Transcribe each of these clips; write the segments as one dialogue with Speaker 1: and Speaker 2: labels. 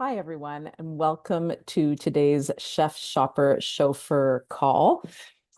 Speaker 1: Hi, everyone, and welcome to today's Chef Shopper Chauffeur call.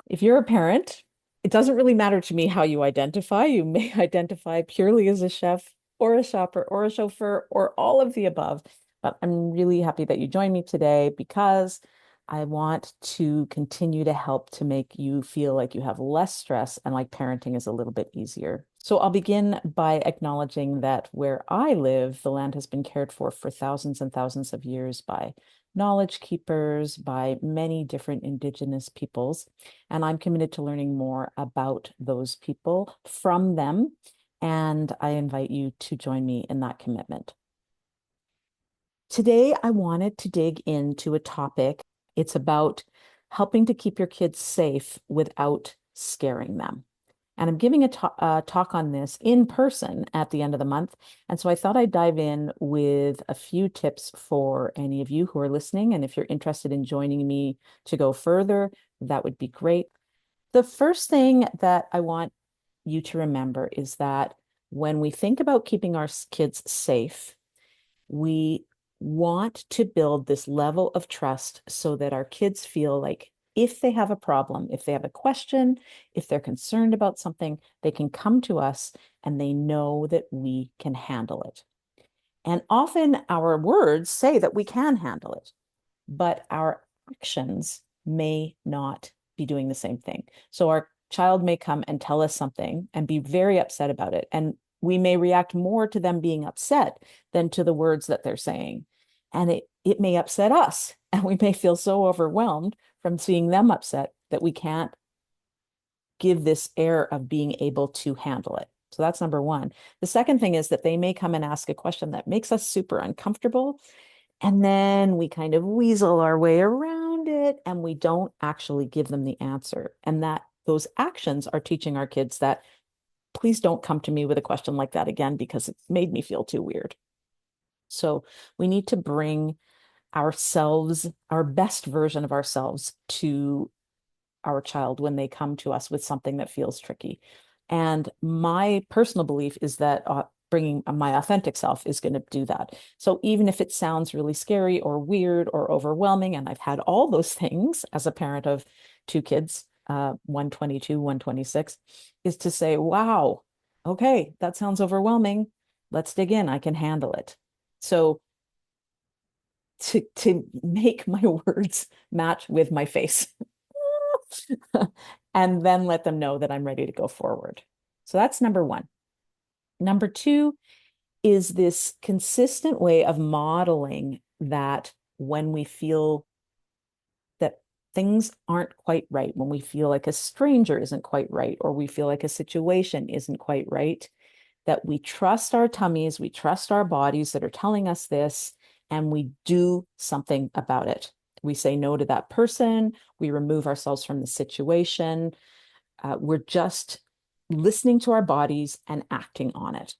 Speaker 1: If you're a parent, it doesn't really matter to me how you identify. You may identify purely as a chef or a shopper or a chauffeur or all of the above. But I'm really happy that you joined me today because I want to continue to help to make you feel like you have less stress and like parenting is a little bit easier. So I'll begin by acknowledging that where I live, the land has been cared for thousands and thousands of years by knowledge keepers, by many different indigenous peoples. And I'm committed to learning more about those people from them. And I invite you to join me in that commitment. Today, I wanted to dig into a topic. It's about helping to keep your kids safe without scaring them. And I'm giving a talk on this in person at the end of the month. And so I thought I'd dive in with a few tips for any of you who are listening. And if you're interested in joining me to go further, that would be great. The first thing that I want you to remember is that when we think about keeping our kids safe, we want to build this level of trust so that our kids feel like if they have a problem, if they have a question, if they're concerned about something, they can come to us and they know that we can handle it. And often our words say that we can handle it, but our actions may not be doing the same thing. So our child may come and tell us something and be very upset about it. And we may react more to them being upset than to the words that they're saying. And it may upset us. And we may feel so overwhelmed from seeing them upset that we can't give this air of being able to handle it. So that's number one. The second thing is that they may come and ask a question that makes us super uncomfortable. And then we kind of weasel our way around it and we don't actually give them the answer. And that those actions are teaching our kids that please don't come to me with a question like that again because it made me feel too weird. So we need to bring ourselves, our best version of ourselves to our child when they come to us with something that feels tricky. And my personal belief is that bringing my authentic self is going to do that. So even if it sounds really scary or weird or overwhelming, and I've had all those things as a parent of two kids, 122, 126, is to say, wow, okay, that sounds overwhelming. Let's dig in. I can handle it. So to make my words match with my face. And then let them know that I'm ready to go forward. So that's number one. Number two is this consistent way of modeling that when we feel that things aren't quite right, when we feel like a stranger isn't quite right, or we feel like a situation isn't quite right, that we trust our tummies, we trust our bodies that are telling us this, and we do something about it. We say no to that person, we remove ourselves from the situation. We're just listening to our bodies and acting on it.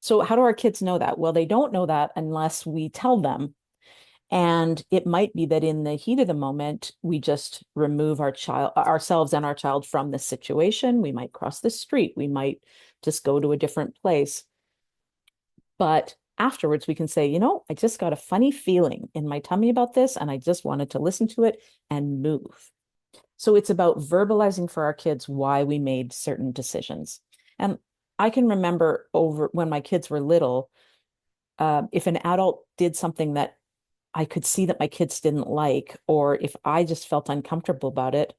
Speaker 1: So, how do our kids know that? Well, they don't know that unless we tell them. And it might be that in the heat of the moment, we just remove ourselves and our child from the situation. We might cross the street. We might just go to a different place. But afterwards, we can say, I just got a funny feeling in my tummy about this, and I just wanted to listen to it and move. So it's about verbalizing for our kids why we made certain decisions. And I can remember over when my kids were little, if an adult did something that I could see that my kids didn't like, or if I just felt uncomfortable about it,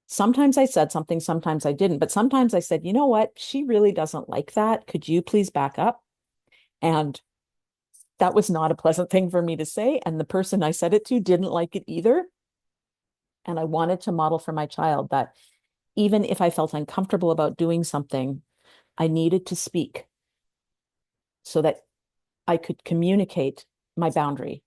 Speaker 1: sometimes I said something, sometimes I didn't. But sometimes I said, you know what? She really doesn't like that. Could you please back up? And that was not a pleasant thing for me to say. And the person I said it to didn't like it either. And I wanted to model for my child that even if I felt uncomfortable about doing something, I needed to speak so that I could communicate my boundary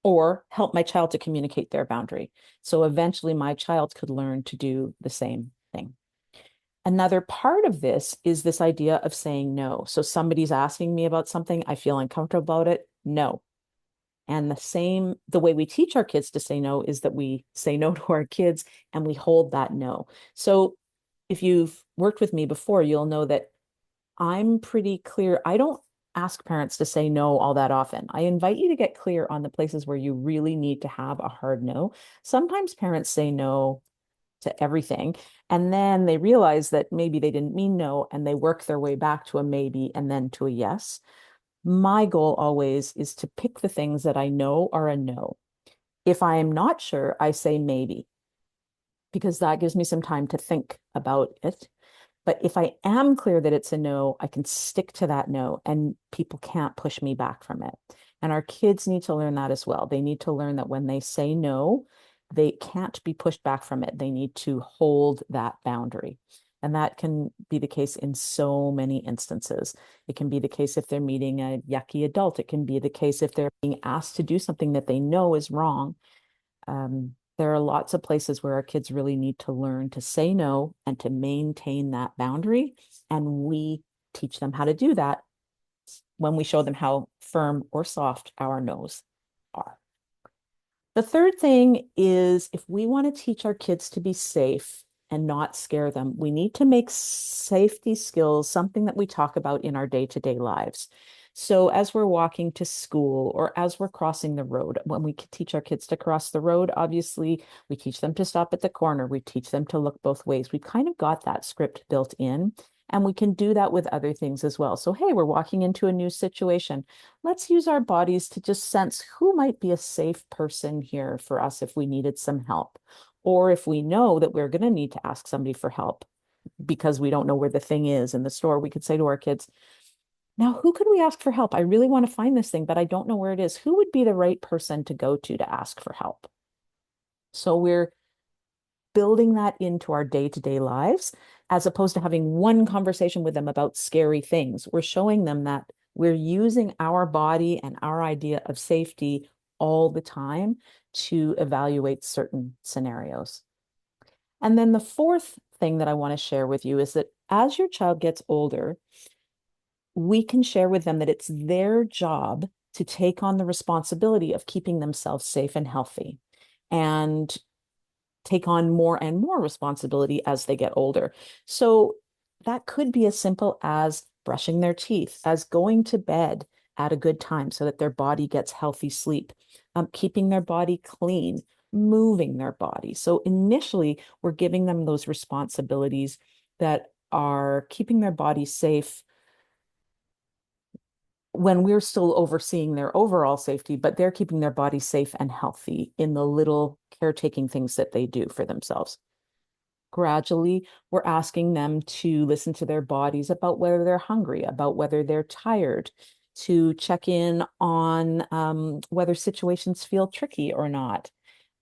Speaker 1: or help my child to communicate their boundary. So eventually my child could learn to do the same thing. Another part of this is this idea of saying no. So somebody's asking me about something, I feel uncomfortable about it. No. And the way we teach our kids to say no is that we say no to our kids and we hold that no. So if you've worked with me before, you'll know that I'm pretty clear. I don't ask parents to say no all that often. I invite you to get clear on the places where you really need to have a hard no. Sometimes parents say no to everything, and then they realize that maybe they didn't mean no, and they work their way back to a maybe and then to a yes. My goal always is to pick the things that I know are a no. If I am not sure, I say maybe, because that gives me some time to think about it. But if I am clear that it's a no, I can stick to that no, and people can't push me back from it. And our kids need to learn that as well. They need to learn that when they say no, they can't be pushed back from it. They need to hold that boundary. And that can be the case in so many instances. It can be the case if they're meeting a yucky adult. It can be the case if they're being asked to do something that they know is wrong. There are lots of places where our kids really need to learn to say no and to maintain that boundary. And we teach them how to do that when we show them how firm or soft our no's are. The third thing is, if we want to teach our kids to be safe and not scare them, we need to make safety skills something that we talk about in our day-to-day lives. So as we're walking to school or as we're crossing the road, when we teach our kids to cross the road, obviously we teach them to stop at the corner. We teach them to look both ways. We've kind of got that script built in, and we can do that with other things as well. So, hey, we're walking into a new situation. Let's use our bodies to just sense who might be a safe person here for us if we needed some help. Or if we know that we're going to need to ask somebody for help because we don't know where the thing is in the store, we could say to our kids, now, who could we ask for help? I really want to find this thing, but I don't know where it is. Who would be the right person to go to ask for help? So we're building that into our day-to-day lives, as opposed to having one conversation with them about scary things. We're showing them that we're using our body and our idea of safety all the time to evaluate certain scenarios. And then the fourth thing that I want to share with you is that as your child gets older, we can share with them that it's their job to take on the responsibility of keeping themselves safe and healthy, and take on more and more responsibility as they get older. So that could be as simple as brushing their teeth, as going to bed at a good time so that their body gets healthy sleep, keeping their body clean, moving their body. So initially, we're giving them those responsibilities that are keeping their body safe when we're still overseeing their overall safety, but they're keeping their body safe and healthy in the little caretaking things that they do for themselves. Gradually, we're asking them to listen to their bodies about whether they're hungry, about whether they're tired, to check in on whether situations feel tricky or not.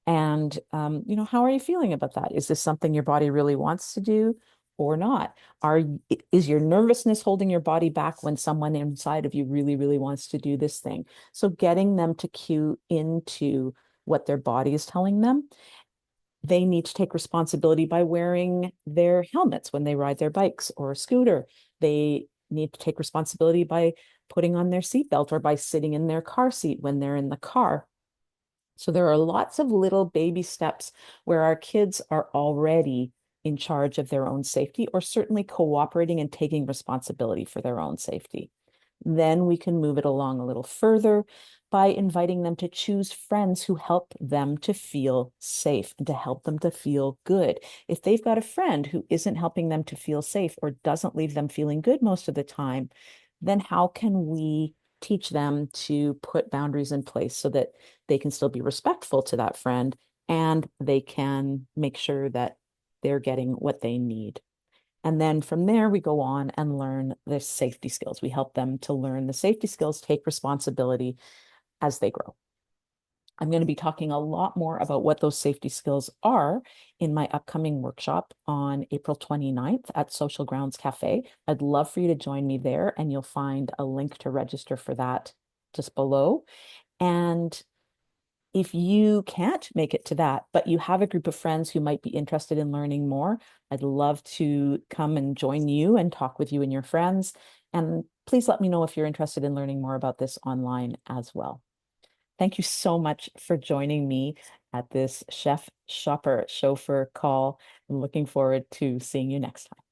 Speaker 1: And, how are you feeling about that? Is this something your body really wants to do or not? Is your nervousness holding your body back when someone inside of you really, really wants to do this thing? So getting them to cue into what their body is telling them. They need to take responsibility by wearing their helmets when they ride their bikes or a scooter. They need to take responsibility by putting on their seatbelt or by sitting in their car seat when they're in the car. So there are lots of little baby steps where our kids are already in charge of their own safety, or certainly cooperating and taking responsibility for their own safety. Then we can move it along a little further by inviting them to choose friends who help them to feel safe and to help them to feel good. If they've got a friend who isn't helping them to feel safe or doesn't leave them feeling good most of the time, then how can we teach them to put boundaries in place so that they can still be respectful to that friend and they can make sure that they're getting what they need? And then from there, we go on and learn the safety skills. We help them to learn the safety skills, take responsibility as they grow. I'm going to be talking a lot more about what those safety skills are in my upcoming workshop on April 29th at Social Grounds Cafe. I'd love for you to join me there, and you'll find a link to register for that just below. And if you can't make it to that, but you have a group of friends who might be interested in learning more, I'd love to come and join you and talk with you and your friends. And please let me know if you're interested in learning more about this online as well. Thank you so much for joining me at this Chef Shopper Chauffeur call. I'm looking forward to seeing you next time.